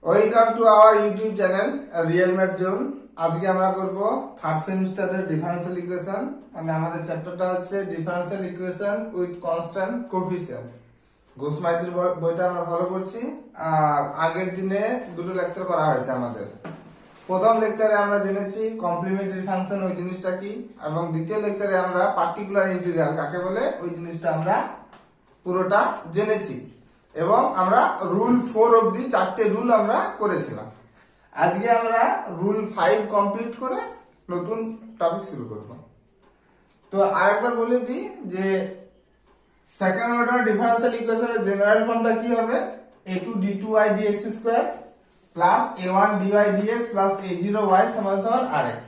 Welcome to our YouTube channel real math zone. আজকে আমরা করব থার্ড সেমিস্টারের ডিফারেন্সিয়াল ইকুয়েশন। মানে আমাদের চ্যাপ্টারটা হচ্ছে differential equation with constant coefficient. ঘোষমাইতির বইটা আমরা ফলো করছি। আর আগের দিনে দুটো লেকচার করা হয়েছে আমাদের। প্রথম লেকচারে আমরা জেনেছি কমপ্লিমেন্টারি ফাংশন ওই জিনিসটা কি, এবং দ্বিতীয় লেকচারে আমরা পার্টিকুলার ইন্টিগ্রাল কাকে বলে ওই জিনিসটা আমরা পুরোটা জেনেছি। এবং আমরা রুল 4 অবধি 4টে রুল আমরা করেছিলাম। আজকে আমরা রুল 5 কমপ্লিট করে নতুন টপিক শুরু করব। তো আরেকবার বলে দিই যে সেকেন্ড অর্ডার ডিফারেন্সিয়াল ইকুয়েশনের জেনারেল ফর্মটা কি হবে, a2 d2y dx square plus a1 dy dx plus a0y সমান সমান rx,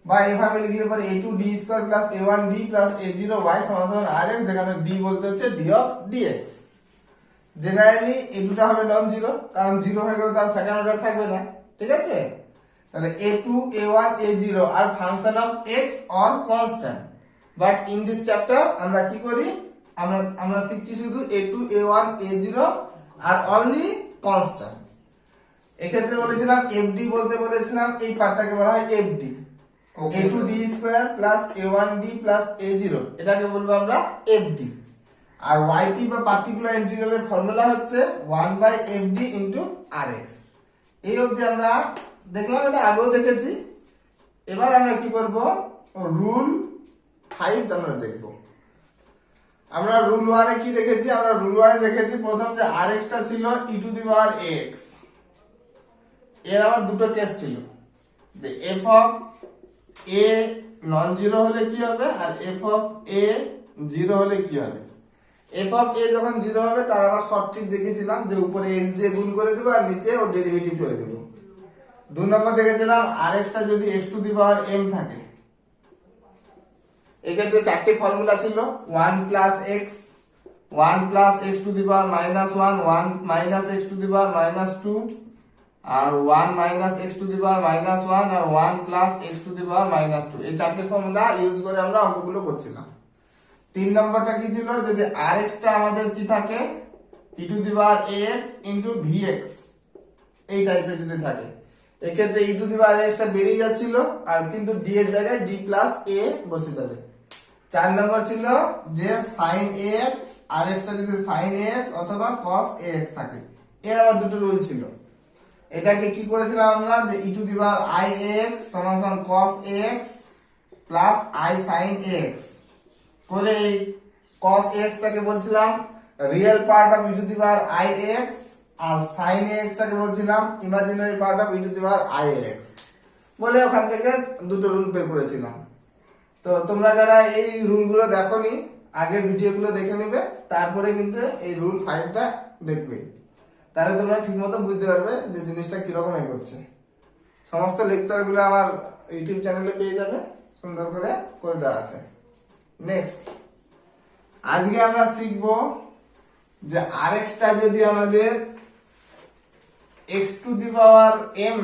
বা এভাবে লিখলে পরে a2 d square plus a1 d plus a0y সমান সমান rx, যেখানে d বলতে হচ্ছে d অফ dx। জেনারেলি এই দুটো হবে নন জিরো, কারণ জিরো হয়ে গেলে তার সেকেন্ড অর্ডার থাকবে না। ঠিক আছে, তাহলে a2 a1 a0 আর function of x on constant. But in this chapter আমরা কি করি, আমরা শিখছি শুধু a2 a1 a0 আর অনলি কনস্ট্যান্ট। এক্ষেত্রে বলেছিলাম fd বলতে বলেছিলাম, এই পার্টটাকে বলা হয় fd। a2 d square plus a1 d plus a0 এটাকে বলবো আমরা fd। আর yp বা পার্টিকুলার ইন্টিগ্রালের ফর্মুলা হচ্ছে 1/fd ইনটু rx। এই অবধি আমরা দেখলাম, এটা আগেও দেখেছি। এবার আমরা কি করব, রুল 5 আমরা দেখব। আমরা রুল 1 এ কি দেখেছি, আমরা রুল 1 এ দেখেছি প্রথম যে rx টা ছিল e to the power ax। এর আবার দুটো কেস ছিল, যে f of a non zero হলে কি হবে আর f অফ a জিরো হলে কি হবে। f অফ a যখন জিরো হবে তার আমরা শর্ট ট্রিক দেখেছিলাম যে উপরে x দিয়ে গুণ করে দেবো আর নিচে ওর ডেরিভেটিভ করে দেবো। 2 নম্বর দেখেছিলাম rx টা যদি x to the power m থাকে। এক্ষেত্রে চারটি ফর্মুলা ছিল, 1 plus x, 1 plus x to the power minus 1, 1 minus x to the power minus 2, আর 1 minus x to the power minus 1, আর 1 plus x to the power minus 2। এই চারটি formula use করে আমরা অঙ্কগুলো করছিলাম। 3 নম্বরটা কি ছিল, যদি rx টা আমাদের কি থাকে e to the power ax into vx, এই টাইপের যদি থাকে, এক্ষেত্রে e to the power ax টা বেরিয়ে যাচ্ছিল আর কিন্তু d এর জায়গায় d প্লাস a বসে যাবে। 4 নম্বর ছিল যে sin ax, rx টা যদি sin ax অথবা cos ax থাকে। এর আবার দুটো রুল ছিল। এটাকে কি করেছিলাম আমরা, যে e to the power iax সমান সমান cos ax plus i sin ax করে এই cos ax টাকে বলছিলাম real part of e to the power iax, আর sin ax টাকে বলছিলাম imaginary part of e to the power iax বলে ওখান থেকে দুটো রুল বের করেছিলাম। তো তোমরা যারা এই রুলগুলো দেখোনি, আগের ভিডিওগুলো দেখে নেবে, তারপরে কিন্তু এই রুল 5টা দেখবে, তাহলে তোমরা ঠিকমতো বুঝতে পারবে যে জিনিসটা কিরকম এগোচ্ছে। সমস্ত লেকচারগুলো আমার ইউটিউব চ্যানেলে পেয়ে যাবে, সুন্দর করে দেওয়া আছে। নেক্সট, আজকে আমরা শিখব যে rx টা যদি আমাদের x to the power m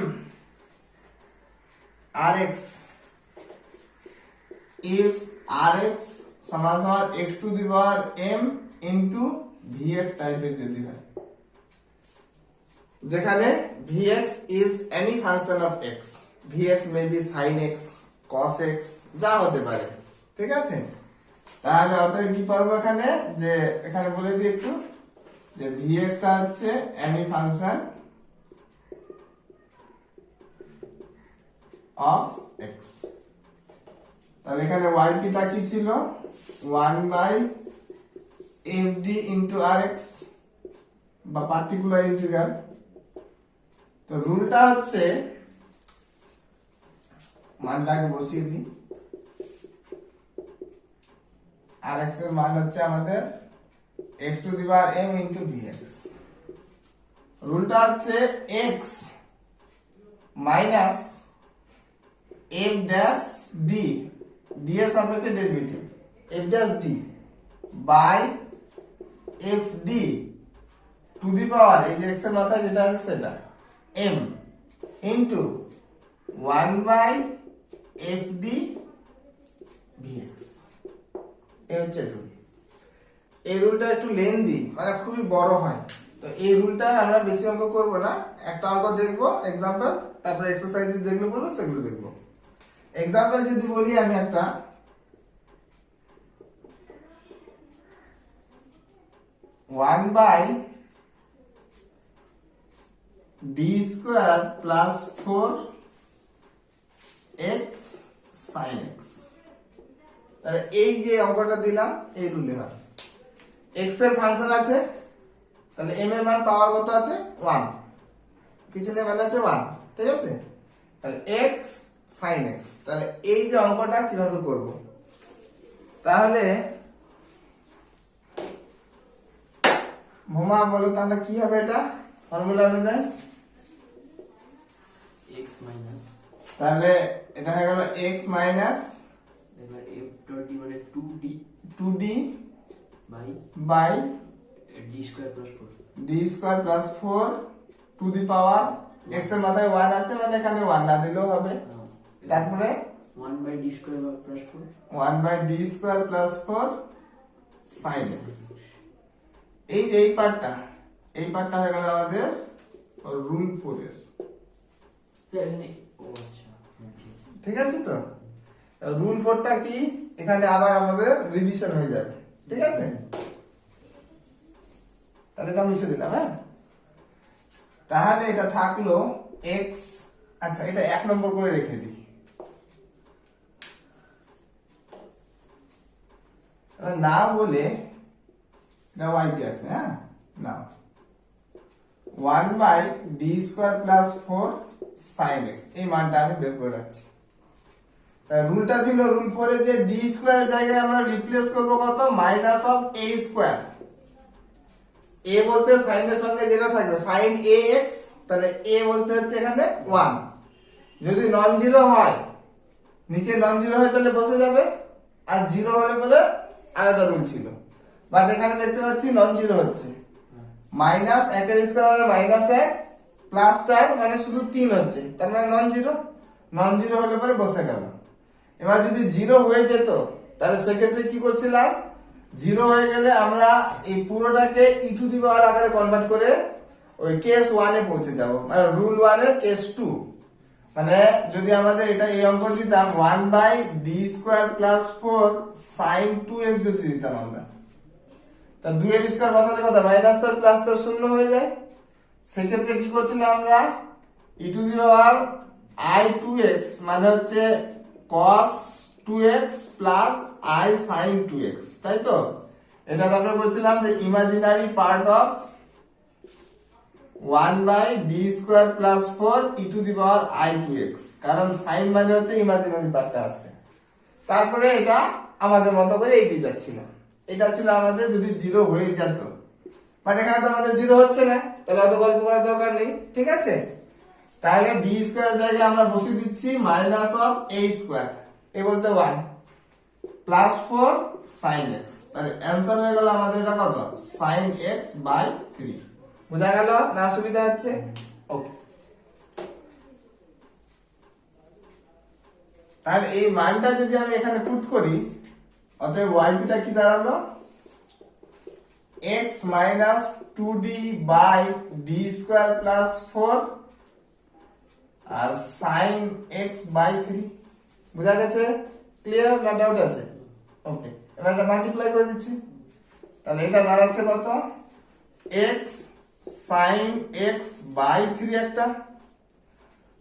rx, if rx সমান সমান x to the power m into vx টাইপের যদি হয়, যেখানে vx is any function of x, vx may be sin x, cos x, যা হতে পারে। ঠিক আছে, তাহলে অতএব কি পারবো এখানে, যে এখানে বলে দিই একটু, যে vx টা হচ্ছে any function of x। তাহলে এখানে yp টা কি ছিল, 1/fd into rx বা পার্টিকুলার ইন্টিগ্রাল। তো রুলটা হচ্ছে, মানটাকে বসিয়ে দিই, rx এর মান হচ্ছে আমাদের x to the power m into vx। রুলটা হচ্ছে x minus f dash d, d এর সাপেক্ষে derivative f dash d by fd to the power, এই যে x এর মাথায় যেটা আছে সেটা, m ইনটু 1/fd vx। এই হচ্ছে রুল। এই রুলটা একটু লেন্দি, মানে খুবই বড় হয়, তো এই রুলটা আমরা বেশি অঙ্ক করব না, একটা অঙ্ক দেখবো এক্সাম্পল, তারপরে এক্সারসাইজ যেগুলো বলবো সেগুলো দেখবো। এক্সাম্পল যদি বলি আমি একটা, 1/d² plus 4x sin x, তাহলে এই যে অঙ্কটা দিলাম এই রুলে হয়। x এর ফাংশন আছে, তাহলে m এর মান পাওয়ার কত আছে 1, কিছু নেই মানে আছে 1, ঠিক আছে। তাহলে x sin x, তাহলে এই যে অঙ্কটা কিভাবে করব, তাহলে ভোমা বলো তাহলে কি হবে এটা ফর্মুলা অনুযায়ী, x মাইনাস, তাহলে এটা হয়ে গেল x মাইনাস এবার f ডট d মানে 2d by d d² plus 4, plus 4 to the power x এর মাথায় 1 আছে মানে এখানে 1 না দিলেও হবে, তারপরে 1/d² plus 4, 1/d² plus 4 sin x। এই পার্টটা হয়ে গেল আমাদের রুল 4 এর, এখানে ও আচ্ছা ঠিক আছে। তো রুল 4টা কি এখানে আবার আমাদের রিভিশন হয়ে যাবে, ঠিক আছে। তাহলে এটা মুছে দিলাম, হ্যাঁ। তাহলে এটা থাকলো x, আচ্ছা এটা 1 নম্বর করে রেখে দিই, না বলে এটা y কি আছে, হ্যাঁ না 1/d² প্লাস 4 sin x, এই মানটা আমি বের করে রাখছি। তাই রুলটা ছিল রুল 4 এ যে d² এর জায়গায় আমরা রিপ্লেস করব কত মাইনাস অফ a², a বলতে sin এর সঙ্গে যেটা থাকবে sin ax, তাহলে a বলতে হচ্ছে এখানে 1, যদি নন জিরো হয় নিচে নন জিরো হয় তাহলে বসে যাবে, আর জিরো হলে বলে আলাদা রুল ছিল, বাট এখানে দেখতে পাচ্ছি নন জিরো হচ্ছে, মাইনাস 1 এর স্কয়ার মানে মাইনাস 1 প্লাস 4 মানে শুধু 3 হচ্ছে, তার মানে নন জিরো হলে পরে বসে গেল। এবার যদি জিরো হয়ে যেত তাহলে সেক্ষেত্রে কি করছিলাম, জিরো হয়ে গেলে আমরা এই পুরোটাকে ই টু দি পাওয়ার আকারে কনভার্ট করে ওই কেস 1 এ পৌঁছে যাব, মানে রুল 1 এর কেস 2, মানে যদি আমাদের এটা এই অঙ্ক দিতাম 1/d² প্লাস 4 sin 2x যদি দিতাম আমরা, তা 2 এর স্কয়ার বসালে কত মাইনাস 4 প্লাস 4 শূন্য হয়ে যায়, সেক্ষেত্রে কি করছিলাম আমরা ই টু দি পাওয়ার i2x মানে হচ্ছে cos 2x plus i sin 2x, তাই তো। এটা তারপরে বলছিলাম যে imaginary part of 1/d² plus 4 E to the power i2x, কারণ sin মানে হচ্ছে ইমাজিনারি পার্টটা আসছে। তারপরে এটা আমাদের মতো করে এগিয়ে যাচ্ছিল, এটা ছিল আমাদের যদি জিরো হয়ে যেত, বাট এখানে তো আমাদের জিরো হচ্ছে না, তাহলে অত গল্প করার দরকার নেই, ঠিক আছে। তাহলে d² জায়গায় আমরা বসিয়ে দিচ্ছি মাইনাস অফ a², এ বলতে 1 প্লাস 4 sin x, তাহলে অ্যানসার হয়ে গেল আমাদের এটা কত sin x/3, বোঝা গেল না, অসুবিধা হচ্ছে, ওকে। তাহলে এই মানটা যদি আমি এখানে পুট করি, অতএব y টা কি দাঁড়ালো x মাইনাস 2d/d² প্লাস 4 আর sin x/3, বুঝা গেছে, ক্লিয়ার না ডাউট আছে, ওকে। এবার এটা মাল্টিপ্লাই করে দিচ্ছি, তাহলে এটা দাঁড়াচ্ছে কত x sin x/3, একটা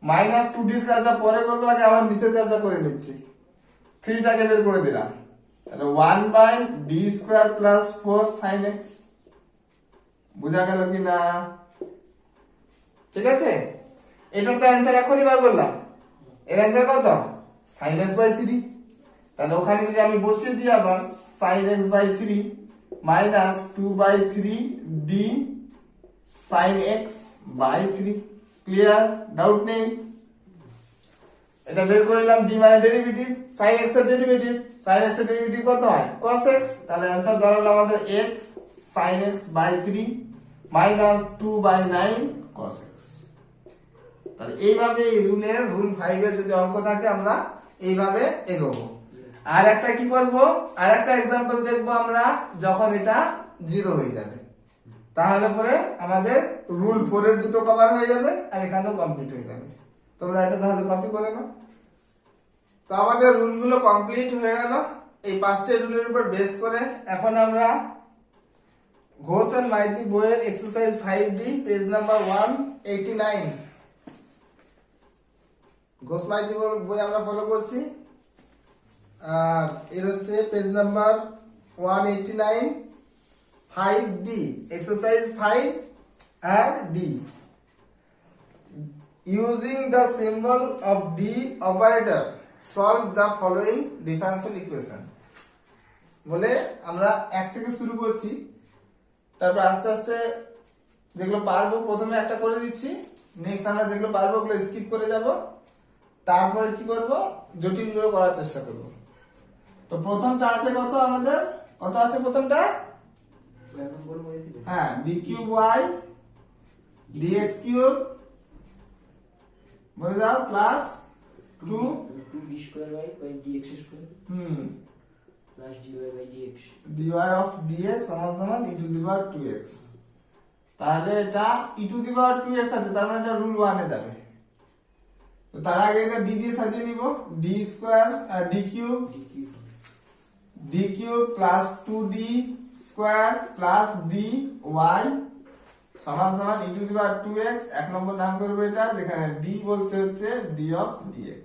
মাইনাস 2d এর কাজটা পরে করবো, আগে আবার নিচের কাজটা করে নিচ্ছি, 3 টাকে বের করে দিলাম, তাহলে 1/d² প্লাস 4 sin x, বুঝা গেল কি না, ঠিক আছে। এটার তো অ্যান্সার এখনই বার করলাম, এর অ্যান্সার কত sin x/3, তাহলে ওখানে যদি আমি বসিয়ে দিই আবার sin x/3 minus 2/3d sin x/3, clear, doubt নেই। এটা বের করে নিলাম, d মানে ডেরিভেটিভ, sin x এর ডেরিভেটিভ, sin x এর ডেরিভেটিভ কত হয় cos x, তাহলে অ্যানসার দাঁড়ালো আমাদের x sin x/3 minus 2/9 cos x। তাহলে এইভাবে এই রুলের রুল 5 এর যদি অঙ্ক থাকে আমরা এইভাবে এগোবো। আর একটা কি করব, আর একটা एग्जांपल দেখবো আমরা যখন এটা 0 হয়ে যাবে। তাহলে পরে আমাদের রুল 4 এর দুটো কভার হয়ে যাবে আর এখানেও কমপ্লিট হয়ে যাবে। তোমরা এটা তাহলে কপি করে নাও। তো আমাদের রুলগুলো কমপ্লিট হয়ে গেল এই 5টি রুলের উপর বেস করে। এখন আমরা ঘোষ এন্ড মাইতি বইয়ের exercise 5D page number 189 Ghosh Maiti বই আমরা ফলো করছি। আর এর হচ্ছে page number 189 5D exercise 5 and D. Using the symbol of D operator solve the following differential equation. বলে আমরা এক থেকে শুরু করছি, তারপর আস্তে আস্তে যেগুলো পারবো প্রথমে একটা করে দিচ্ছি, নেক্সট আমরা যেগুলো পারবো ওগুলো স্কিপ করে যাব, তারপরে কি করব জটিলগুলো করার চেষ্টা করব। তো প্রথমটা আছে কত আমাদের, কত আছে প্রথমটা, হ্যাঁ d cube y dx cube বলে দাও plus 2d square y by dx square plus dy by dx dy of dx সমান সমান e to the power 2x। তাহলে এটা e to the power 2x আছে, তার মানে এটা রুল 1 এ যাবে। তো তার আগে এটা d দিয়ে সাজিয়ে নিব, d square d cube plus 2d square plus dy সমান সমান e to the power 2x। এক নম্বর নাম করব এটা, যেখানে d বলতে হচ্ছে d of dx।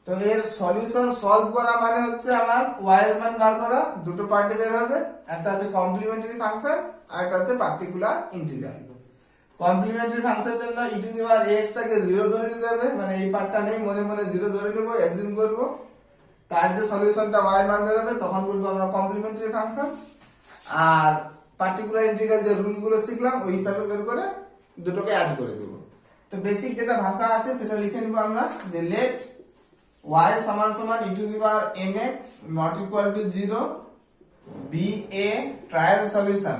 তো এর সলিউশন সলভ করা মানে হচ্ছে আমার y এর মান বার করা। দুটো পার্টে বের হবে, একটা আছে কমপ্লিমেন্টারি ফাংশন আর একটা আছে পার্টিকুলার ইন্টিগ্রাল। কমপ্লিমেন্টারি ফাংশনের জন্য e to the power x টাকে 0 ধরে নিতে হবে, মানে এই পার্টটা নেই, মনে মনে 0 ধরে নেব, অ্যাজিউম করব। তার যে সলিউশনটা y এর মান বের হবে তখন বলবো আমরা কমপ্লিমেন্টারি ফাংশন। আর পার্টিকুলার ইন্টিগ্রাল যে রুলগুলো শিখলাম ওই হিসাবে বের করে দুটোকে অ্যাড করে দেব। তো বেসিক যেটা ভাষা আছে সেটা লিখে নিব আমরা, যে লেট y সমান সমান e to the power mx not equal to 0 be a trial solution।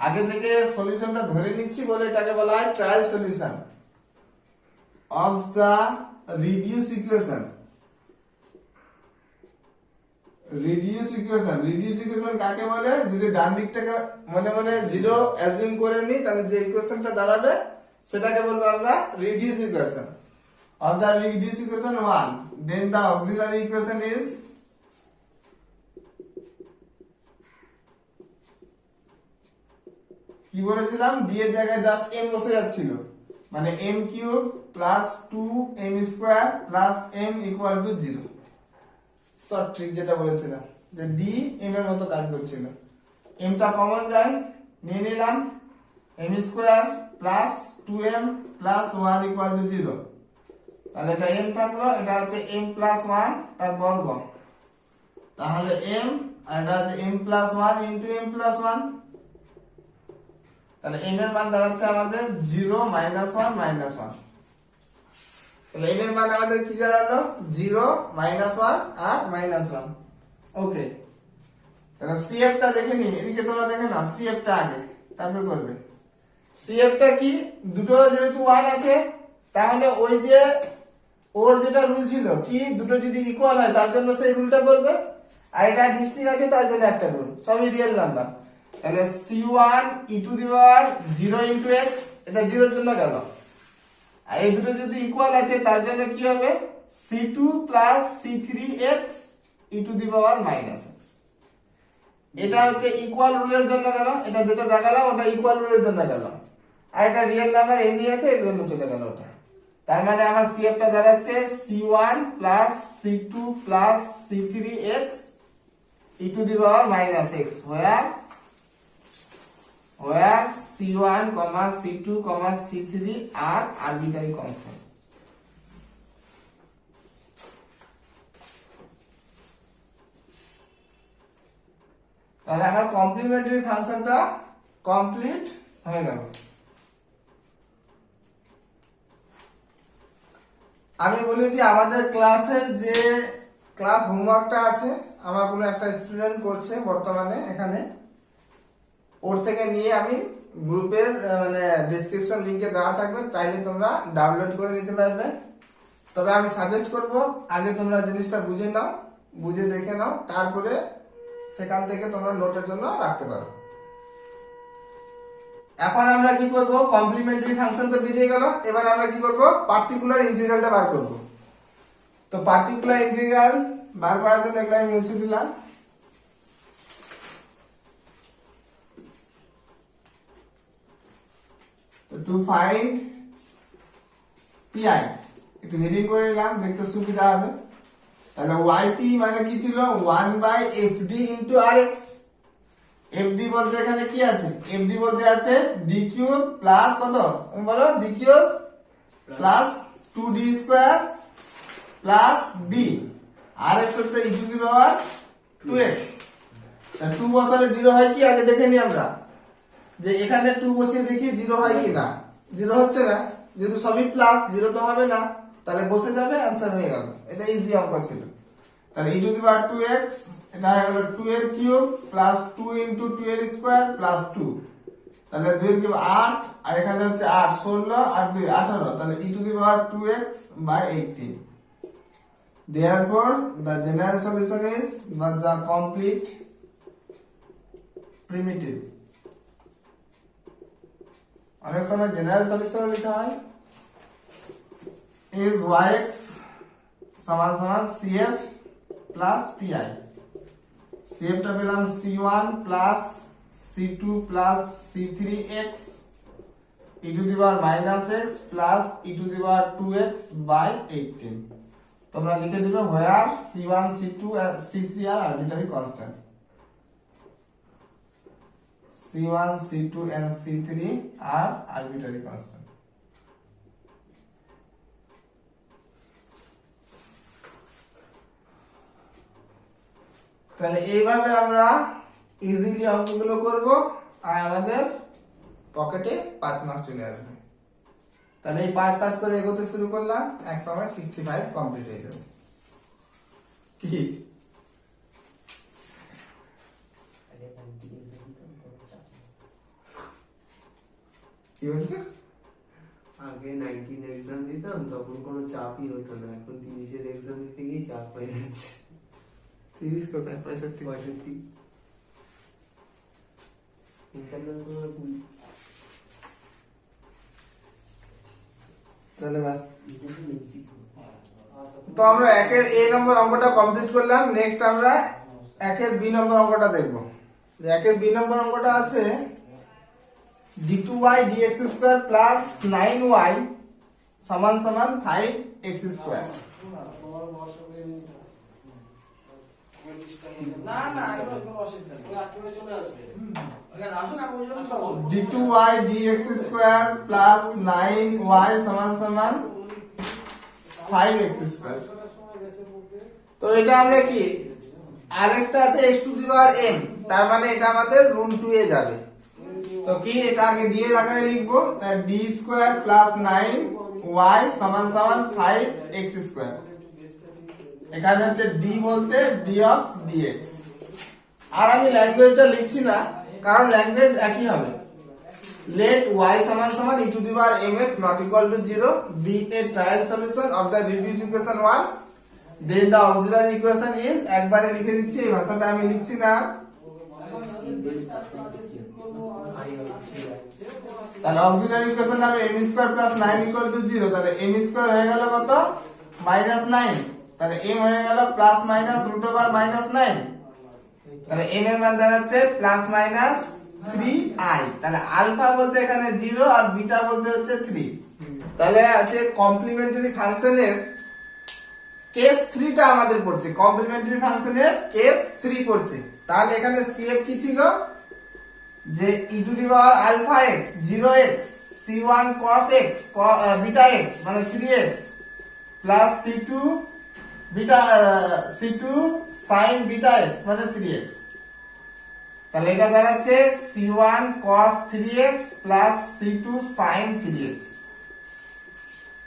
আগে থেকে সলিউশনটা ধরে নিচ্ছি বলে এটাকে বলা হয় trial solution of the reduce equation. Reduce equation কাকে বলে, যদি ডান দিকটাকে মনে মনে 0 অ্যাজিউম করে নিই তাহলে যে ইকুয়েশনটা দাঁড়াবে সেটাকে বলবো আমরা reduce equation. Of the reduce equation 1 then the auxiliary equation is কি বলেছিলাম, d এর জায়গায় জাস্ট m বসে যাচ্ছিল, মানে m cube plus 2m square plus m equal to 0। Short trick যেটা বলেছিলাম, যে d m এর মতো কাজ করছিল। m টা কমন যায়, নিয়ে নিলাম m square plus 2m plus 1 equal to 0। তাহলে এটা m থাকলো, এটা হচ্ছে m প্লাস 1 তার বর্গ, তাহলে m আর এটা হচ্ছে m plus 1 into m plus 1। তাহলে m এর মান দাঁড়াচ্ছে আমাদের 0 মাইনাস 1 মাইনাস 1। তাহলে m এর মান আমাদের কি দাঁড়ালো, 0 মাইনাস 1 আর মাইনাস 1। ওকে, তাহলে CF টা দেখে নি, এদিকে তোমরা দেখে নাও CF টা আগে, তারপর করবে। CF টা কি, দুটো যেহেতু 1 আছে তাহলে ওই যে ওর যেটা রুল ছিল কি, দুটো যদি ইকুয়াল হয় তার জন্য সেই রুলটা করবে, আর এটা ডিস্ট্রিক্ট আছে তার জন্য একটা রুল, সবই রিয়েল নাম্বার। তাহলে c1 e to the power 0 into x, এটা 0 এর জন্য গেল। আর এই দুটো যদি ইকুয়াল আছে তার জন্য কি হবে, c2 plus c3x e to the power minus x। এটা হচ্ছে ইকুয়াল রুলের জন্য গেল, এটা যেটা দেখালাম ওটা ইকুয়াল রুলের জন্য গেল, আর এটা রিয়েল নাম্বার এমনি আছে এর জন্য চলে গেল ওটা। তার মানে আমার CF টা দাঁড়াচ্ছে c1 plus c2 plus c3x e to the power minus x, where c1, c2, c3 are arbitrary constant। তাহলে আমার কমপ্লিমেন্টারি ফাংশনটা কমপ্লিট হয়ে গেল। আমি বলি যে আমাদের ক্লাসের যে ক্লাস হোমওয়ার্কটা আছে, আমার কোনো একটা স্টুডেন্ট করছে বর্তমানে এখানে, ওর থেকে নিয়ে আমি গ্রুপের মানে ডেসক্রিপশন লিংকে দেওয়া থাকবে, চাইলে তোমরা ডাউনলোড করে নিতে পারবে। তবে আমি সাজেস্ট করব আগে তোমরা জিনিসটা বুঝে নাও, বুঝে দেখে নাও, তারপরে সেখান থেকে তোমরা নোটের জন্য রাখতে পারো। এখন আমরা কি করব, কমপ্লিমেন্টারি ফাংশন তো বেরিয়ে গেল, এবার আমরা কি করব, পার্টিকুলার ইন্টিগ্রালটা বার করব। তো পার্টিকুলার ইন্টিগ্রাল বার করার জন্য এগুলো আমি মুছে দিলাম। টু ফাইন্ড পিআই একটু হেডিং করে নিলাম, দেখতে সুবিধা হবে। তাহলে ওয়াইপি মানে কি ছিল, 1/fd ইনটু আরএক্স। এফডি বলতে এখানে কি আছে, এফডি বলতে আছে ডি কিউব প্লাস কত, তুমি বলো, D cube plus 2d square plus D, RX হচ্ছে ই টু দি পাওয়ার 2x। 2 বসালে 0 হয় কি, আগে দেখে নি আমরা, যে এখানে 2 বসিয়ে দেখি 0 হয় কি না, 0 হচ্ছে না, যেহেতু সবই প্লাস 0 তো হবে না, তাহলে বসে যাবে, অ্যান্সার হয়ে গেল। এটা ইজি অঙ্ক ছিল। তাহলে e to the power 2x, এটা হয়ে গেল 2 এর কিউব প্লাস 2 ইনটু 2 এর স্কয়ার প্লাস 2, তাহলে 2 এর কিউব 8, আর এখানে হচ্ছে 8 16 আর 2 18, তাহলে e to the power 2x by 18। Therefore, the general solution is the complete primitive. অনেক সময় জেনারেল সলিউশন লেখা হয় is yx সমান সমান cf প্লাস pi। cf টা পেলাম c1 plus c2 plus c3x e to the power minus x plus e to the power 2x by 18। তোমরা লিখে দিবে where c1 c2 c3 আর arbitrary constant. c1 c2 and c3 are arbitrary constant। তাহলে এইভাবে আমরা easily অঙ্কগুলো করব, আর আমাদের পকেটে 5 মার্ক চলে আসবে। তাহলে এই 5 করে এগোতে শুরু করলাম, এক সময় 65 কমপ্লিট হয়ে যাবে। কি কি বলছো? আগে 19 এক্সাম দিতাম তখন কোনো চাপই হতো না, এখন 30 এর এক্সাম দিতে গিয়ে চাপ হয়ে যাচ্ছে। 30 কোথায়, 65 65 ইন্টারনাল কোনো ভুল। চলে ভাই। এটা তো MCQ। তো আমরা একের এ নম্বর অঙ্কটা কমপ্লিট করলাম। নেক্সট আমরা একের বি নম্বর অঙ্কটা দেখব। যে একের বি নম্বর অঙ্কটা আছে d2y dx square plus 9y সমান সমান 5x স্কয়ার। না না কোনো অসুবিধা নেই, ওই 8 চলে আসবে। ওখানে আসুন, আমি ওই জন্য সব d2y dx square plus 9y সমান সমান 5x স্কয়ার। তো এটা আমরা কি, rx টা আছে x to the power m, তার মানে এটা আমাদের রুট 2 এ যাবে। তো কি, এটা আগে d এর আকারে লিখবো, তাই d স্কয়ার প্লাস 9y সমান সমান 5x স্কয়ার। এখানে হচ্ছে d বলতে d অফ dx। আর আমি ল্যাঙ্গুয়েজটা লিখছি না, কারণ ল্যাঙ্গুয়েজ একই হবে। let y সমান সমান e to the power mx not equal to 0 be a trial solution of the reduced equation 1, then the auxiliary equation is, একবারে লিখে দিচ্ছি, এই ভাষাটা আমি লিখছি না। তাহলে অক্সিলারি ইকুয়েশন হবে m square plus 9 equal to 0, তাহলে m স্কয়ার হয়ে গেল কত, -9, তাহলে m হয়ে গেল প্লাস মাইনাস রুট ওভার -9, তাহলে m এর মান দাঁড়াচ্ছে প্লাস মাইনাস 3i। তাহলে আলফা বলতে এখানে 0 আর বিটা বলতে হচ্ছে 3। তাহলে আছে কমপ্লিমেন্টারি ফাংশনের কেস 3 টা আমাদের পড়ছে, কমপ্লিমেন্টারি ফাংশনের কেস 3 পড়ছে। তাহলে এখানে cf কি ছিল, যে e to the power alpha x 0x c1 cos x beta x মানে 3x plus c2 beta c2 sin beta x মানে 3x। তাহলে এটা দাঁড়াচ্ছে c1 cos 3x plus c2 sin 3x,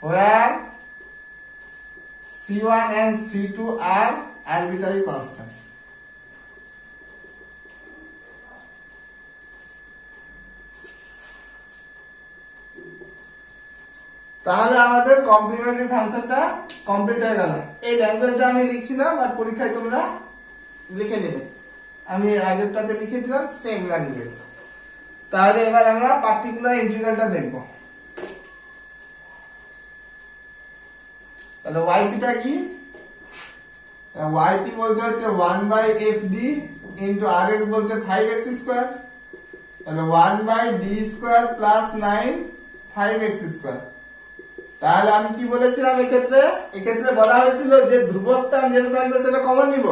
where c1 and c2 are arbitrary constants। তাহলে আমাদের complimentary ফাংশনটা complete হয়ে গেল। এই ল্যাঙ্গুয়েজটা আমি লিখছি না, বাট পরীক্ষায় তোমরা লিখে নেবে। আমি আগেরটাতে লিখে দিলাম সেম ল্যাঙ্গুয়েজ। তাহলে এবার আমরা পার্টিকুলার ইন্টিগ্রালটা দেখব। তাহলে yp-টা কি? yp বলতে হচ্ছে 1/fd ইন্টু rx বলতে 5x স্কয়ার, তাহলে 1/d square plus 9 5x square. তাহলে আমি কি বলেছিলাম এক্ষেত্রে বলা হয়েছিল যে ধ্রুবক টার্ম যেটা থাকবে সেটা কমন নিব,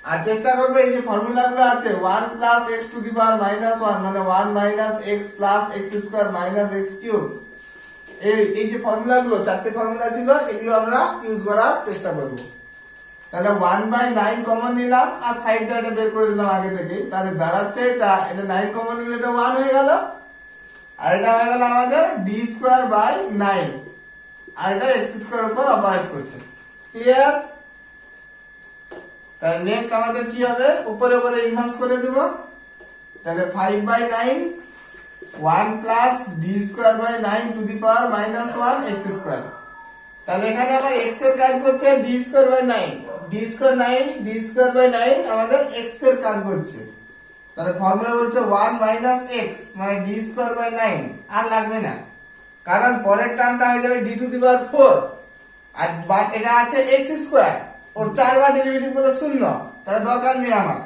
আর চেষ্টা করবে এই যে ফর্মুলাগুলো আছে 1 plus x to the power minus 1 মানে 1 minus x plus x square minus x cube, এই যে ফর্মুলাগুলো চারটে ফর্মুলা ছিল এগুলো আমরা ইউজ করার চেষ্টা করব। তাহলে 1/9 কমন নিলাম আর 5টা এটা বের করে দিলাম আগে থেকে, তাহলে দাঁড়াচ্ছে এটা 9 কমন নিলে এটা 1 হয়ে গেল, আর এটা হয়ে গেল আমাদের d স্কয়ার বাই 9, আর এটা x স্কয়ার উপর অপারেট করছে। ক্লিয়ার? তাহলে নেক্সট আমাদের কি হবে, উপরে উপরে ইনভার্স করে দেব। তাহলে 5/9 1 plus d square by 9 to the power minus 1 x square. তাহলে এখানে আমার x এর কাজ করছে d square by 9, d square 9 d square by 9 আমাদের x এর কাজ করছে। তাহলে ফর্মুলা বলছে 1 মাইনাস x মানে d স্কয়ার বাই 9, আর লাগবে না কারণ পরের টার্মটা হয়ে যাবে d টু দি পাওয়ার 4, আর বাট এটা আছে x স্কয়ার, ওর 4 বার ডেরিভেটিভ বলে 0, তাহলে দরকার নেই আমার।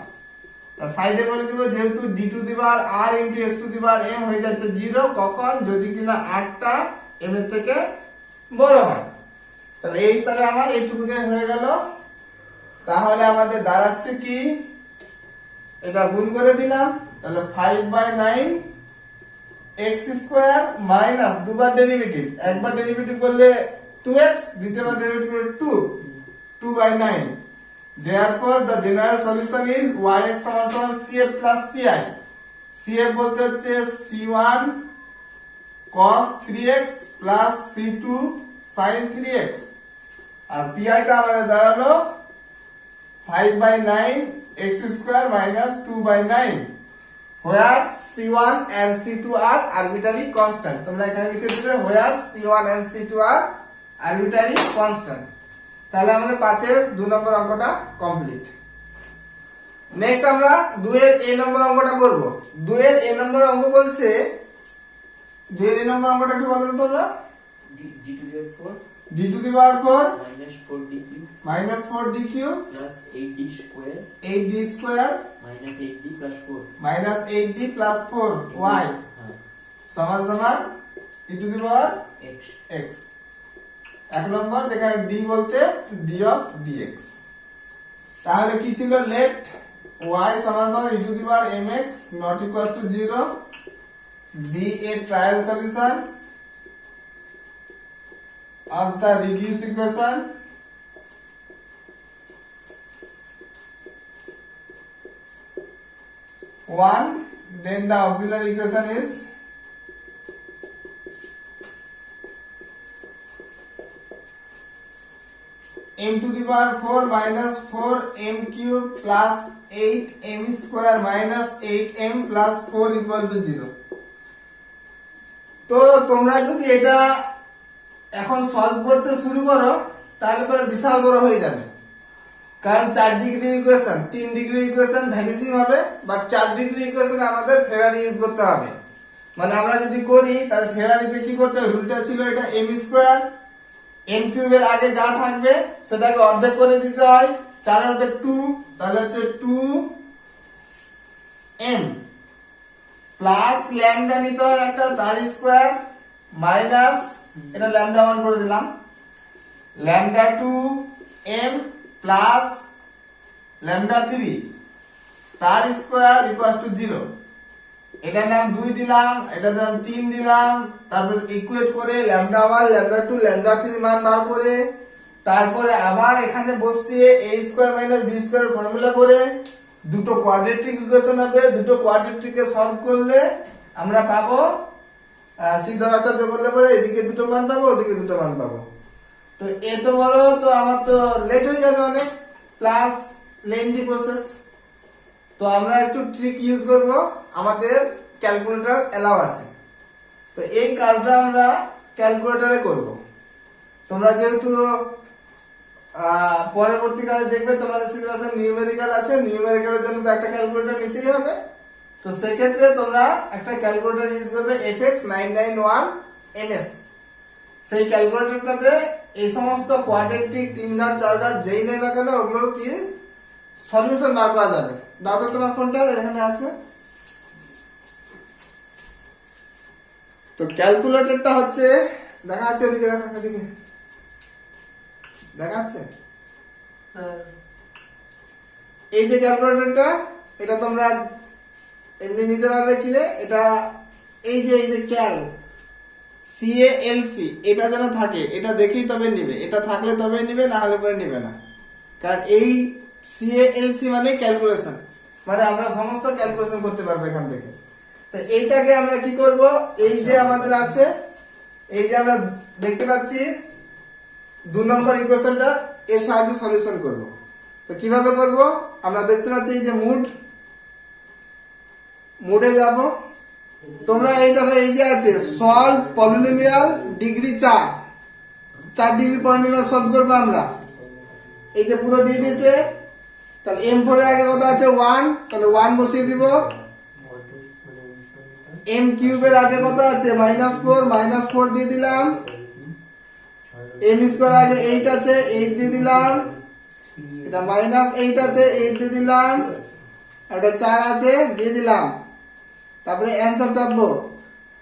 তার সাইডে বলে দিব যেহেতু d to the power r into x to the power m হয়ে যাচ্ছে 0, কখন যদি কিনা r টা m এর থেকে বড় হয়। তাহলে এই হিসাবে আমার এইটুকুতে হয়ে গেল। তাহলে আমাদের দাঁড়াচ্ছে কি, এটা গুণ করে দিলাম, তাহলে 5/9 x স্কয়ার মাইনাস দুবার ডেরিভেটিভ, একবার ডেরিভেটিভ করলে 2x, দ্বিতীয়বার ডেরিভেটিভ করলে 2/9। Therefore the general solution is yx সমান cf plus pi। cf বলতে হচ্ছে c1 cos 3x plus c2 sin 3x, আর pi টা আমাদের দাঁড়ালো 5/9 x square minus 2/9, where c1 and c2 are arbitrary constant। তোমরা এখানে লিখে দিবে where c1 and c2 are arbitrary constant। তাহলে আমাদের 5 এর 2 নম্বর অঙ্কটা কমপ্লিট। নেক্সট আমরা 2 এর a নম্বর অঙ্কটা করব। 2 এর a নম্বর অঙ্ক বলছে, 2 এর a নম্বর অঙ্কটা একটু বলো তো তোমরা। d to the power 4 d to the power 4 minus 4d cube minus 4d cube plus 8d square 8d square minus 8d plus 4 minus 8d plus 4 y সমান সমান e to the power x। x। এক নম্বর যেখানে d বলতে d of dx। তাহলে কি ছিল, let y সমান সমান e to the power mx not equal to 0 be a trial solution of the reduced equation one, then the auxiliary equation is m to the power 4 minus 4m cube plus 8m square minus 8m plus 4 equal to 0। তো তোমরা যদি এটা এখন solve করতে শুরু করো তাহলে পরে বিশাল বড় হয়ে যাবে, কারণ 4 ডিগ্রির ইকুয়েশন 3 ডিগ্রির ইকুয়েশন ভ্যানিশিং হবে, বাট 4 ডিগ্রির ইকুয়েশনে আমাদের ফেরারি ইউজ করতে হবে। মানে আমরা যদি করি তাহলে ফেরারিতে কি করতে হবে, রুলটা ছিল এটা m স্কয়ার, m কিউবের আগে যা থাকবে সেটাকে অর্ধেক করে দিতে হয়, 4 এর অর্ধেক 2, তাহলে হচ্ছে 2m প্লাস ল্যামডা নিতে হয় একটা, তার স্কয়ার মাইনাস এটা ল্যামডা 1 করে দিলাম, ল্যামডা 2m প্লাস ল্যামডা 3 তার স্কয়ার ইকুয়াল টু 0। এটার নাম 2 দিলাম, এটার নাম 3 দিলাম, তারপর ইকুয়েট করে ল্যামডা 1 ল্যামডা 2 ল্যামডা 3 মান বার করে তারপরে আবার এখানে বসিয়ে a square minus b square formula করে দুটো কোয়াড্রেটিক ইকুয়েশন হবে, দুটো কোয়াড্রেটিককে সলভ করলে আমরা পাবো সিদ্ধ আচার্য করলে পরে এদিকে দুটো মান পাবো ওদিকে দুটো মান পাবো। তো এত বড় তো আমার তো লেট হয়ে যাবে অনেক, প্লাস লেন্থি প্রসেস। তো আমরা একটু ট্রিক ইউজ করব, আমাদের ক্যালকুলেটর এলাও আছে, তো এই কাজটা আমরা ক্যালকুলেটরে করব। তোমরা যেহেতু পরবর্তীকালে দেখবে তোমাদের সিলেবাসে নিউমেরিক্যাল আছে, নিউমেরিক্যালের জন্য তো একটা ক্যালকুলেটর নিতেই হবে, তো সেক্ষেত্রে তোমরা একটা ক্যালকুলেটর ইউজ করবে FX991MS। সেই ক্যালকুলেটরটাতে এই সমস্ত কোয়াড্রেটিক 3 ঘাত 4 ঘাত যেই নেই না কেন ওগুলোর কি সলিউশন বার করা যাবে। দাও তো তোমার ফোনটা এখানে আছে। তো ক্যালকুলেটরটা হচ্ছে দেখা যাচ্ছে ওদিকে, এদিকে দেখা যাচ্ছে। এই যে ক্যালকুলেটরটা এটা তোমরা এমনি নিতে পারবে কিনে, এটা এই যে ক্যাল CALC এটা যেন থাকে, এটা দেখেই তবে নিবে, এটা থাকলে তবে নিবে, না হলে পরে নিবে না। কারণ এই CALC মানে ক্যালকুলেশন, মানে আমরা সমস্ত ক্যালকুলেশন করতে পারবো এখান থেকে। তো এইটাকে আমরা কি করব, এই যে আমাদের আছে, এই যে আমরা দেখতে পাচ্ছি 2 নম্বর ইকুয়েশনটা, এর সাহায্যে সলিউশন করব। তো কিভাবে করব, আমরা দেখতে পাচ্ছি এই যে মুডে যাব। তোমরা এই দেখো এই যে আছে solve polynomial degree 4 degree polynomial solve করবো আমরা। এই যে পুরো দিয়ে দিয়েছে। তাহলে M4 এর আগে কত আছে 1, তাহলে 1 বসিয়ে দিব। M কিউবের আগে কত আছে -4 দিয়ে দিলাম। M স্কয়ার আগে 8 আছে, 8 দিয়ে দিলাম। এটা -8 আছে, 8 দিয়ে দিলাম। আর এটা 4 আছে, দিয়ে দিলাম। তারপরে অ্যানসার চাপবো।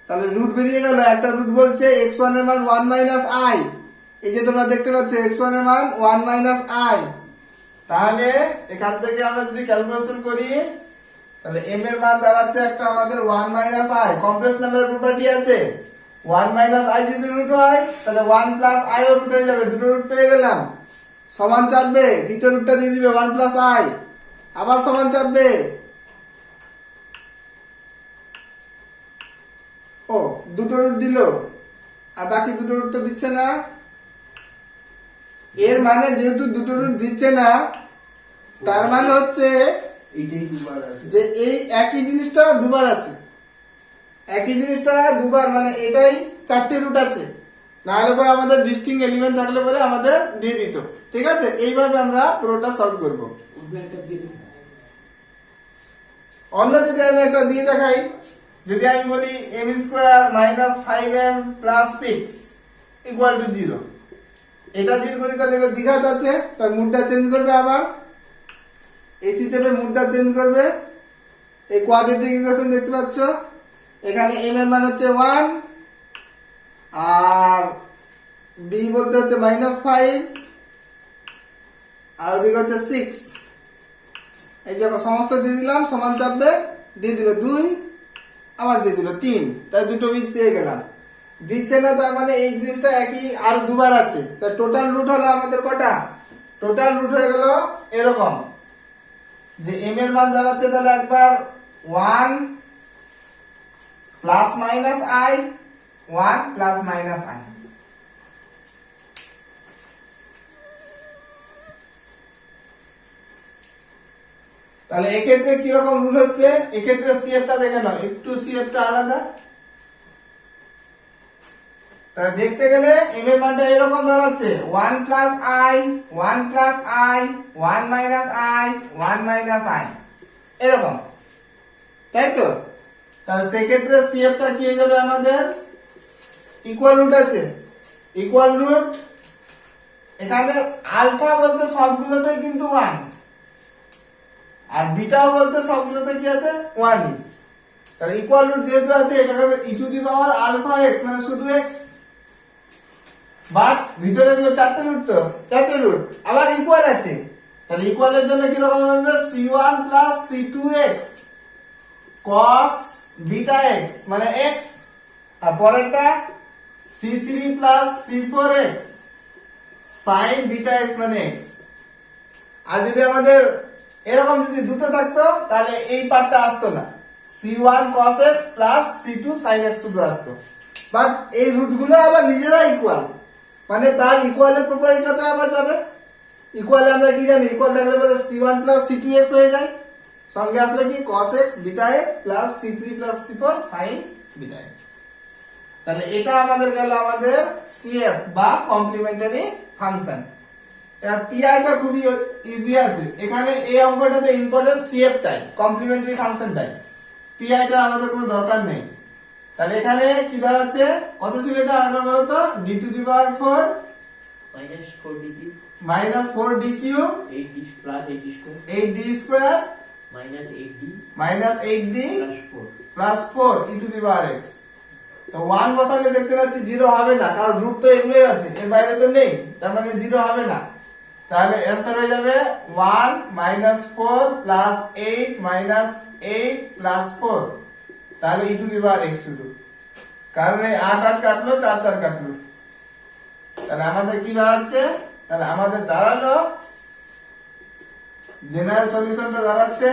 তাহলে রুট বেরিয়ে গেল, একটা রুট বলছে x1 এর মান 1 - i। এই যে তোমরা দেখতে পাচ্ছ x1 এর মান 1 - i। তাহলে এখান থেকে আমরা যদি ক্যালকুলেশন করি, তাহলে m এর মান দাঁড়াচ্ছে একটা আমাদের 1 - i। কমপ্লেক্স নাম্বারের প্রপার্টি আছে 1 - i যদি রুট হয় তাহলে 1 + i ও রুট হয়ে যাবে, দুটো রুট পেয়ে গেলাম। সমান চাপবে, দ্বিতীয় রুটটা দিয়ে দিবে 1 + i, আবার সমান চাপবে। ও দুটো রুট দিল, আর বাকি দুটো রুট তো দিচ্ছে না। এর মানে যেহেতু দুটো রুট দিচ্ছে না, তার মানে হচ্ছে এইটাই দুবার আছে, যে এই একই জিনিসটা দুবার আছে। একই জিনিসটা দুবার মানে এটাই 4টে রুট আছে। না হলে পরে আমাদের ডিস্টিংক্ট এলিমেন্ট থাকলে পরে আমাদের দিয়ে দিত। ঠিক আছে, এইভাবে আমরা পুরোটা সলভ করব। অন্য যদি আমি একটা দিয়ে দেখাই, যদি আমি বলি m² - 5m + 6 = 0, এটা যদি করি তাহলে এটা দ্বিঘাত আছে, তার মুডটা চেঞ্জ করবে। আবার এসি চেপে মুডটা চেঞ্জ করবে। এই কোয়াড্রেটিক ইকুয়েশন দেখতে পাচ্ছ, এখানে m এর মান হচ্ছে 1 আর b বলতে হচ্ছে -5 আর ওদিকে হচ্ছে 6। এই যে সমস্ত দিয়ে দিলাম, সমান চাপবে, দিয়ে দিল 2, আবার দিয়ে দিল 3, তাই দুটো বীজ পেয়ে গেলাম। দিচ্ছে না, তার মানে এই জিনিসটা একই আর দুবার আছে। তাই টোটাল রুট হলো আমাদের কটা, টোটাল রুট হয়ে গেল এরকম যে m এর মান দাঁড়াচ্ছে তাহলে একবার 1 ± i, 1 ± i। তাহলে এক্ষেত্রে কিরকম রুল হচ্ছে, এক্ষেত্রে সিএফটা দেখে নাও, একটু সিএফটা আলাদা। তাহলে দেখতে গেলে m এর মানটা এরকম দাঁড়াচ্ছে 1 + i, 1 + i, 1 - i, 1 - i, এরকম, তাই তো। তাহলে সেক্ষেত্রে সিএফটা কি হয়ে যাবে আমাদের, ইকুয়াল রুট আছে, ইকুয়াল রুট। এখানে আলফা বলতে সবগুলোতেই কিন্তু 1, আর বিটাও বলতে সবগুলোতে কি আছে 1ই। তাহলে ইকুয়াল রুট যেহেতু আছে, এটাকে e⁴ x মানে শুধু x, বাট ভিতরে গুলো 4টে রুট, তো 4টে রুট আবার ইকুয়াল আছে। তাহলে ইকুয়ালের জন্য কি রকম হবে, c1 + c2x cos βx মানে x, আর পরেরটা c3 + c4x sin βx মানে x। আর যদি আমাদের এরকম যদি দুটো থাকতো তাহলে এই পার্টটা আসতো না, c1 cos x + c2 sin x শুধু আসতো। বাট এই রুটগুলো আবার নিজেরা ইকুয়াল, মানে তার ইকুয়ালের প্রপার্টিটাতে আবার যাবে। ইকুয়ালে আমরা কি জানি, ইকুয়াল থাকলে পরে c1 + c2x হয়ে যায়, সঙ্গে আসলে কি cos x βx + c3 + c4 sin βx। তাহলে এটা আমাদের গেল আমাদের CF বা কমপ্লিমেন্টারি ফাংশন। এর পিআইটা খুবই ইজি আছে, এখানে এই অঙ্কটাতে ইম্পর্টেন্ট CF টাই, কমপ্লিমেন্টারি ফাংশনটাই। পিআইটা আমাদের কোনো দরকার নেই। তাহলে এখানে কি দাঁড়াচ্ছে, কত ছিল এটা আরেকবার বলো তো, d to the power 4 minus 4d cube minus 4d cube 8d plus 8d square 8d square minus 8d minus 8d plus 4. Plus 4 E to the power x। তো 1 বসালে দেখতে পাচ্ছি 0 হবে না, কারণ রুট তো এগুলোই আছে, এর বাইরে তো নেই, তার মানে 0 হবে না। তাহলে অ্যানসার হয়ে যাবে 1 মাইনাস 4 প্লাস 8 মাইনাস 8 প্লাস 4, তাহলে e to the power x শুধু, কারণ এই 8 8 কাটলো, 4 4 কাটলো। তাহলে আমাদের কি দাঁড়াচ্ছে, তাহলে আমাদের দাঁড়ালো জেনারেল সলিউশনটা দাঁড়াচ্ছে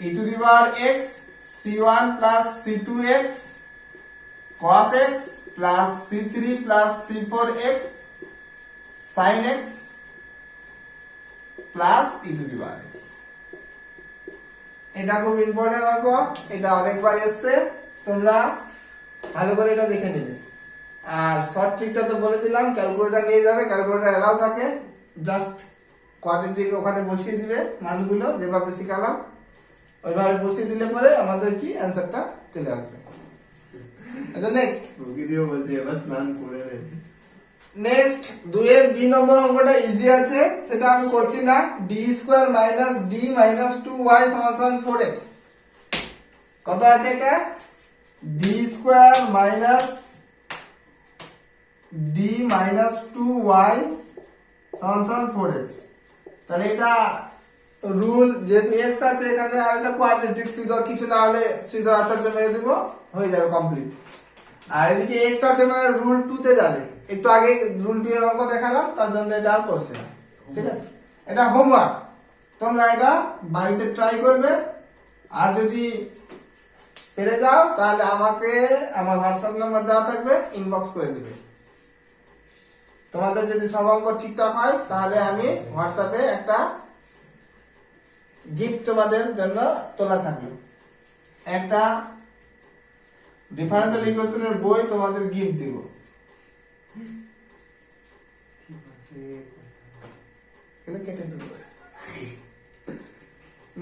e to the power x c1 plus c2x cos x plus c3 plus c4x sin x plus e to the power x। এটা খুব ইম্পর্টেন্ট অঙ্ক, এটা অনেকবার এসছে, তোমরা ভালো করে এটা দেখে নেবে। আর শর্ট ট্রিকটা তো বলে দিলাম, ক্যালকুলেটর নিয়ে যাবে, ক্যালকুলেটর এলাও থাকে, জাস্ট কোয়াড্রেটিক ওখানে বসিয়ে দিবে মানগুলো যেভাবে শিখালাম, ওইভাবে বসিয়ে দিলে পরে আমাদের কি অ্যানসারটা চলে আসবে। আচ্ছা নেক্সট প্রকৃতিও বলছে এবার স্নান করে রে। নেক্সট 2 এর বি নম্বর অঙ্কটা ইজি আছে, সেটা আমি করছি না। d square minus d minus 2y সমান 4x। কত আছে এটা, d square minus d minus 2y সমান 4x। তাহলে এটা রুল যেহেতু x আছে এখানে, আর একটা কোয়াড্রেটিক সিধর কিছু না হলে সিধর আচার্য মেরে দিব, হয়ে যাবে কমপ্লিট। আর এদিকে x আছে মানে রুল 2 তে যাবে, একটু আগে রুল 2 এর অঙ্ক দেখালাম, তার জন্য এটা আর করছি না, ঠিক আছে। এটা হোমওয়ার্ক, তোমরা এটা বাড়িতে ট্রাই করবে, আর যদি পেরে যাও তাহলে আমাকে আমার হোয়াটসঅ্যাপ নাম্বার দেওয়া থাকবে, ইনবক্স করে দিবে। তোমাদের যদি সব অঙ্ক ঠিকঠাক হয় তাহলে আমি হোয়াটসঅ্যাপে একটা গিফট তোমাদের জন্য তোলা থাকবে, একটা ডিফারেন্সিয়াল ইকুয়েশনের বই তোমাদের গিফট দিব। কেটে দেব।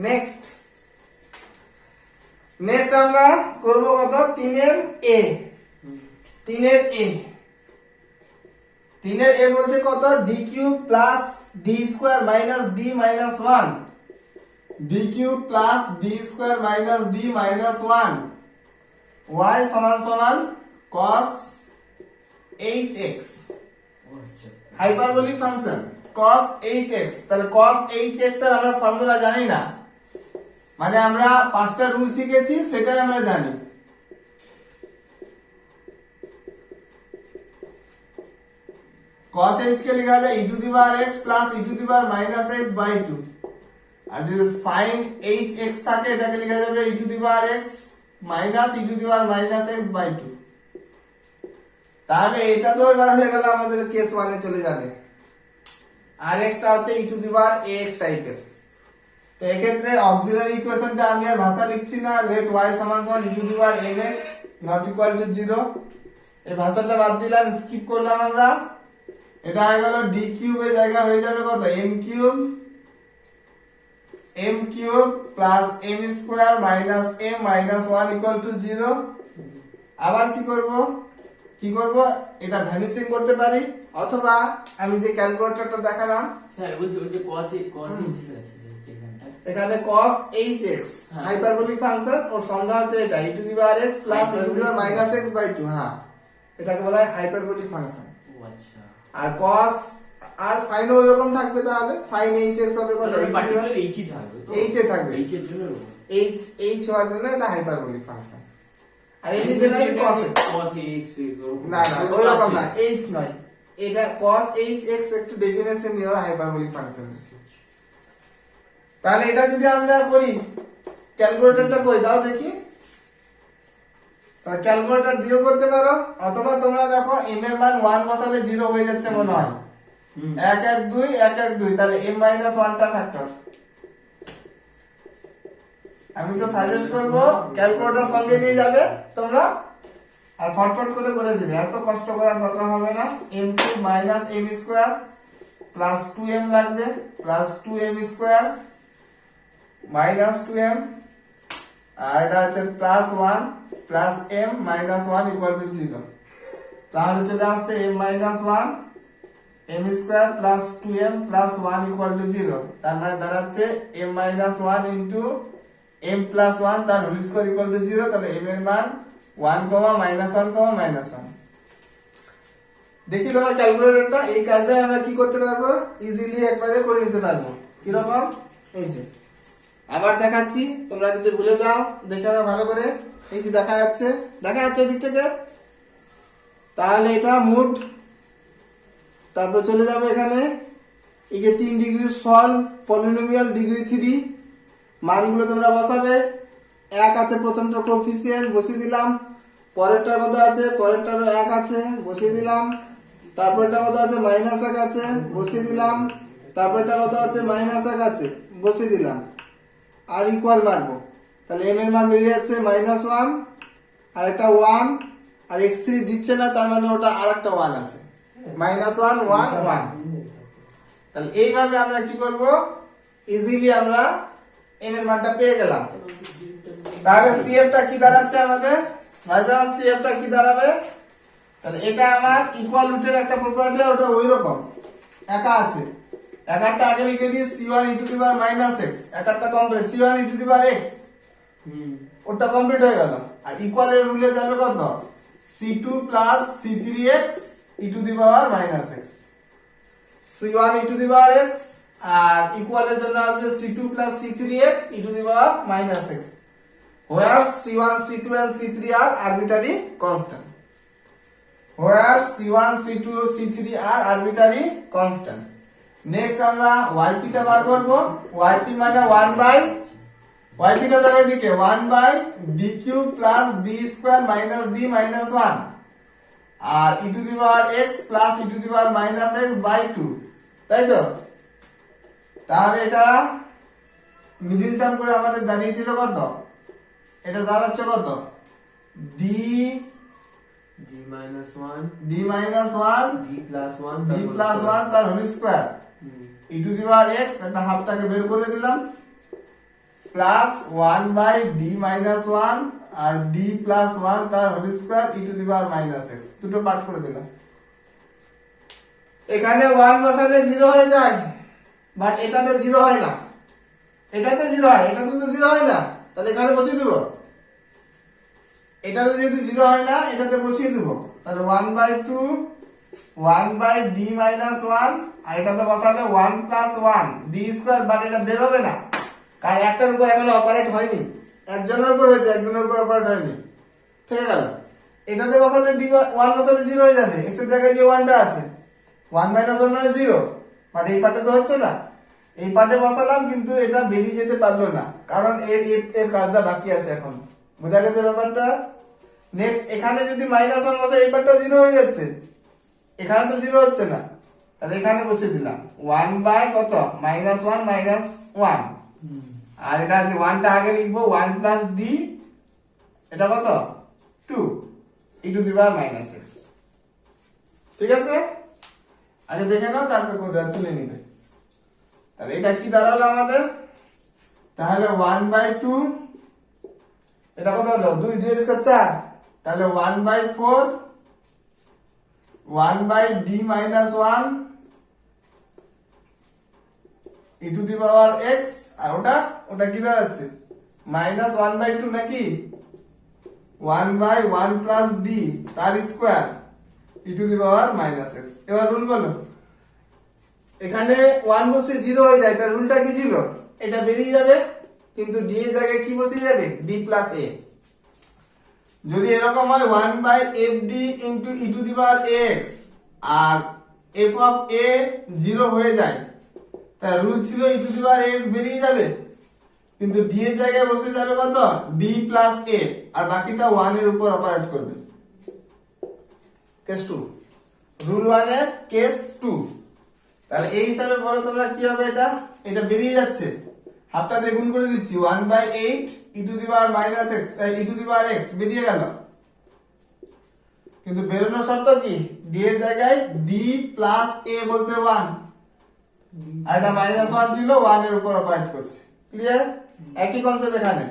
নেক্সট আমরা করব কত, 3 এর a। 3 এর a বলছে কত, d cube plus d square minus d minus 1, d cube plus d square minus d minus 1 y সমান সমান cos 8x hyperbolic function cos 8x। তাহলে cos 8x এর আমরা ফর্মুলা জানি না, মানে আমরা 5টা রুল শিখেছি সেটাই আমরা জানি। cos h কে লেখা যায় e to the power x plus e to the power minus x by 2, আর যদি sin hx থাকে এটাকে লেখা যাবে e to the power x minus e to the power minus x by 2। তাহলে এটা তো এবার হয়ে গেল আমাদের কেস 1 এ চলে যাবে, আর x টা হচ্ছে e to the power ax টাইপের। তো এই ক্ষেত্রে অক্সিলারি ইকুয়েশনটা আমি আর ভাষা লিখছি না, লেট y সমান সমান e to the power mx not equal to 0। এই ভাষাটা বাদ দিলাম, স্কিপ করলাম আমরা। এটা হয়ে গেল d কিউব এর জায়গা হয়ে যাবে কত, m cube plus m square minus m minus 1 equal to 0। আবার কি করব, এটা ভ্যানিশিং করতে পারি, অথবা আমি যে ক্যালকুলেটরটা দেখালাম স্যার বলছি ওই যে cos h আছে এখানটা, এখানে cos hx হাইপারবোলিক ফাংশন, ওর সংজ্ঞা হচ্ছে এটা e to the power x plus e to the power minus x by 2। হ্যাঁ, এটাকে বলা হয় হাইপারবোলিক ফাংশন। ও আচ্ছা, আর cos আর sin ও এরকম থাকবে, তাহলে sin hx হবে কত, ওই পার্টিকুলার h ই থাকবে তো, h এ থাকবে, h এর জন্য h হওয়ার জন্য এটা হাইপারবোলিক ফাংশন। আর এমনি দিলে cos x, cos x না ওইরকম না, h নয়, এটা cos hx একটু ডেফিনেশন নিয়ে হাইপারবোলিক ফাংশন। তাহলে এটা যদি আমরা করি, ক্যালকুলেটরটা কই দাও দেখি, তাহলে ক্যালকুলেটর দিয়েও করতে পারো, অথবা তোমরা দেখো m এর মান 1 বসালে 0 হয়ে যাচ্ছে মনে হয়, 1 1 2 1 1 2, তাহলে m মাইনাস 1 টা ফ্যাক্টর। আমি তো সাজেস্ট করব ক্যালকুলেটর সঙ্গে নিয়ে যাবে তোমরা, আর ফটফট করে দিবে, এত কষ্ট করার দরকার হবে না। m cube minus m square plus 2m লাগবে, plus 2m square minus 2m আর এটা হচ্ছে plus 1 plus m minus 1 equal to 0। তাহলে চলে আসছে m minus 1 m square plus 2m plus 1 equal to 0। তার মানে দাঁড়াচ্ছে m minus 1 into m plus 1 তার হোল স্কয়ার ইকুয়াল টু 0। তাহলে m এর মান 1 মাইনাস 1 মাইনাস 1। দেখি তোমার ক্যালকুলেটরটা, এই কাজটা আমরা কি করতে পারবো, ইজিলি একবারে করে নিতে পারবো। কিরকম, এই যে আবার দেখাচ্ছি, তোমরা যদি ভুলে যাও দেখে নাও ভালো করে। এই যে দেখা যাচ্ছে দিক থেকে। তাহলে এটা মুড, তারপর চলে যাবে এখানে এই যে 3 ডিগ্রি সলভ পলিনোমিয়াল ডিগ্রি 3 মানগুলো তোমরা বসাবে। 1 আছে প্রথমটা কোএফিসিয়েন্ট বসিয়ে দিলাম, পরেরটার মধ্যে আছে পরেরটারও 1 আছে বসিয়ে দিলাম, তারপরটার মধ্যে আছে মাইনাস 1 আছে বসিয়ে দিলাম, তারপরটার মধ্যে আছে মাইনাস 1 আছে বসিয়ে দিলাম, আর ইকুয়াল মারবো। তাহলে m এর মান বেরিয়ে যাচ্ছে -1 আর একটা 1 আর x3 দিচ্ছে না, তার মানে ওটা আরেকটা 1 আছে, -1 1 1। তাহলে এইভাবে আমরা কি করব, ইজিলি আমরা m এর মানটা পেয়ে গেলাম। তাহলে CF টা কি দাঁড়াচ্ছে আমাদের, ভাইজান CF টা কি দাঁড়াবে, তাহলে এটা আমার ইকুয়াল রুটের একটা প্রপার্টি, ওটা ওইরকম একা আছে। একারটা আগে লিখে দিই c1 * -x, একারটা কমপ্লিট c1 * x, ওটা কমপ্লিট হয়ে গেল। আর ইকুয়ালের রুলে যাবে কত, c2 + c3x e⁻⁻x, c1 e⁻x আর ইকুয়ালের জন্য আসবে c2 + c3x e⁻⁻x, where c1 c2 and c3 are arbitrary constant, where c1 c2 c3 are arbitrary constant। Next আমরা yp টা বার করব। yp মানে 1/, yp টা যাবে এদিকে 1/d³ + d² - d - 1 আর e⁻x + e⁻−x/2, তাই তো। তাহলে এটা মিডল টার্ম করে আমাদের দাঁড়িয়েছিল কত, এটা দাঁড়াচ্ছে কত, d -1 d - 1 d d + 1 তার হোল স্কয়ার e⁻x, একটা হাফটাকে বের করে দিলাম, প্লাস 1/d - 1 আর d + 1 তার হোল স্কয়ার e⁻−x, দুটো পার্ট করে দিলাম। এখানে 1 বসালে 0 হয়ে যায়, বাট এটাতে 0 হয় না, এটাতে 0 হয়, এটাতে তো 0 হয় না, তাহলে এখানে বসিয়ে দেব। এটাতে যেহেতু 0 হয় না, এটাতে বসিয়ে দেব। তাহলে 1/2 1/d - 1 আর এটাতে বসালে 1 + 1 d², বাট এটা বের হবে না, কারণ একটার উপর এখনো অপারেট হয়নি, একজনের উপর হয়েছে, একজনের উপর অপারেট হয়নি, ঠিক গেল। এটাতে বসালে d1 বসালে 0 হয়ে যাবে, x এর জায়গায় যে 1টা আছে 1 - 1 মানে 0, মানে এই পার্টে তো হচ্ছে না, এই পার্টে বসালাম কিন্তু এটা বেরিয়ে যেতে পারলো না, কারণ এর কাজটা বাকি আছে এখন। বোঝা গেছে ব্যাপারটা। নেক্সট এখানে যদি -1 বসে এই পার্টটা 0 হয়ে যাচ্ছে, এখানে তো 0 হচ্ছে না, তাহলে এখানে বসে দিলাম 1/, কত, -1 - 1 আর এটা যে 1টা আগে লিখবো 1 + d, এটা কত 2 e⁻−x, ঠিক আছে। আগে দেখে নাও, তারপর কোনটা তুলে নিবে। তাহলে এটা কি দাঁড়ালো আমাদের, তাহলে 1/2, এটা কত হলো 2 2 স্কয়ার 4, তাহলে 1/4 1/d - 1 e⁻x, আর ওটা কি দাঁড়াচ্ছে -1/2 নাকি 1/1 + d তার স্কয়ার e⁻−x। এবার রুল বলো, এখানে 1 বসে 0 হয়ে যায়, তার রুলটা কি ছিল, এটা বেরিয়ে যাবে, কিন্তু d এর জায়গায় কি বসে যাবে, d + a। যদি এরকম হয় 1/fd * e⁻x R f of a 0 হয়ে যায়, তার রুল ছিল e⁻x বেরিয়ে যাবে, কিন্তু d এর জায়গায় বসে যাবে কত, d + a, আর বাকিটা 1 এর উপর অপারেট করবে। কেস 2, রুল 1 এর কেস 2। তাহলে এই হিসাবে বলো তোমরা কি হবে, এটা বেরিয়ে যাচ্ছে, হাফটা দিয়ে গুণ করে দিচ্ছি, 1/8 e⁻−x বেরিয়ে গেল, কিন্তু বেরোনোর শর্ত কি, d এর জায়গায় d + a বলতে 1, আর এটা -1 ছিল, 1 এর উপর অপারেট করছে, ক্লিয়ার। একই কনসেপ্ট এখানে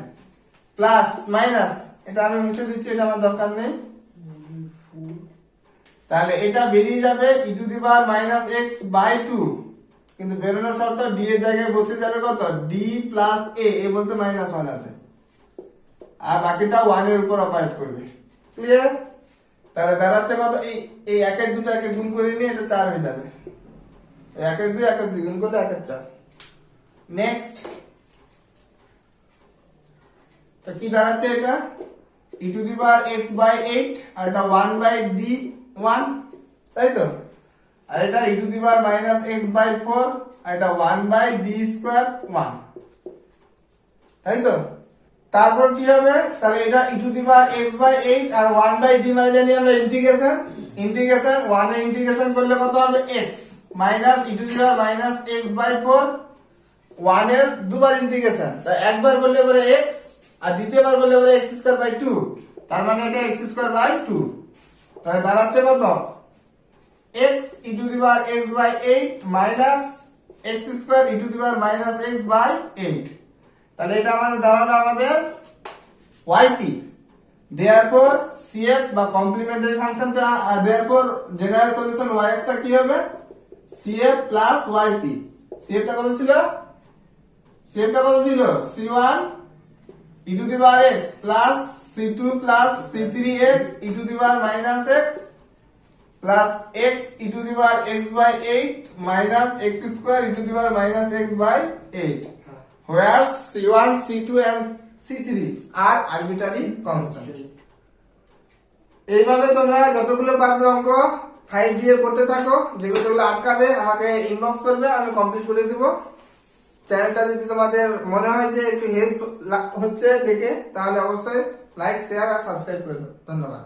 প্লাস মাইনাস, এটা আমি মুছে দিচ্ছি, এটা আমার দরকার নেই। তাহলে এটা বেরিয়ে যাবে e to the power minus x by two, কিন্তু বেরোনোর শর্ত ডি এর জায়গায় বসে যাবে কত, ডি প্লাস এ, এ বলতে মাইনাস ওয়ান আছে, আর বাকিটা ওয়ান এর উপর অপারেট করবে। ক্লিয়ার? তাহলে দাঁড়াচ্ছে কত, এই একের দুটো একে গুণ করে নিয়ে এটা 4 হয়ে যাবে, একের দুই গুণ করলে একের 4। নেক্সট, তো কি দাঁড়াচ্ছে এটা, e to the power x by 8, আর এটা 1 বাই ডি 1, তাই তো? আর এটা e to the power minus x by 4, আর এটা 1 বাই ডি স্কয়ার 1, তাই তো? তারপর কি হবে, তাহলে এটা e to the power x by 8 আর 1 বাই ডি মানে জানি আমরা ইন্টিগ্রেশন, 1 এর ইন্টিগ্রেশন করলে কত হবে, x minus e to the power minus x by 4, 1 এর দুবার ইন্টিগ্রেশন, তাই একবার করলে পরে x, আর দ্বিতীয়বার করলে পরে x স্কয়ার বাই 2, তার মানে এটা x স্কয়ার বাই 2। তাহলে দাঁড়াচ্ছে কত, x e to the power x by 8 minus x square e to the power minus x by 8। তাহলে এটা আমাদের দাঁড়ালো আমাদের yp। therefore cf বা কমপ্লিমেন্টারি ফাংশনটা, therefore জেনারেল সলিউশন yx টা কি হবে, cf প্লাস yp। cf টা কত ছিল, c1 e to the power x plus c2 plus c3x e to the power minus x plus x e to the power x by 8 minus x square e to the power minus x by 8, where c1 c2 and c3 are arbitrary constant। এইভাবে তোমরা যতগুলো পারবে অঙ্ক 5D এর করতে থাকো, যেগুলো আটকাবে আমাকে ইনবক্স করবে, আমি কমপ্লিট করে দিব। চ্যানেলটা যদি তোমাদের মনে হয় যে একটু হেল্প হচ্ছে দেখে, তাহলে অবশ্যই লাইক, শেয়ার আর সাবস্ক্রাইব করে দাও। ধন্যবাদ।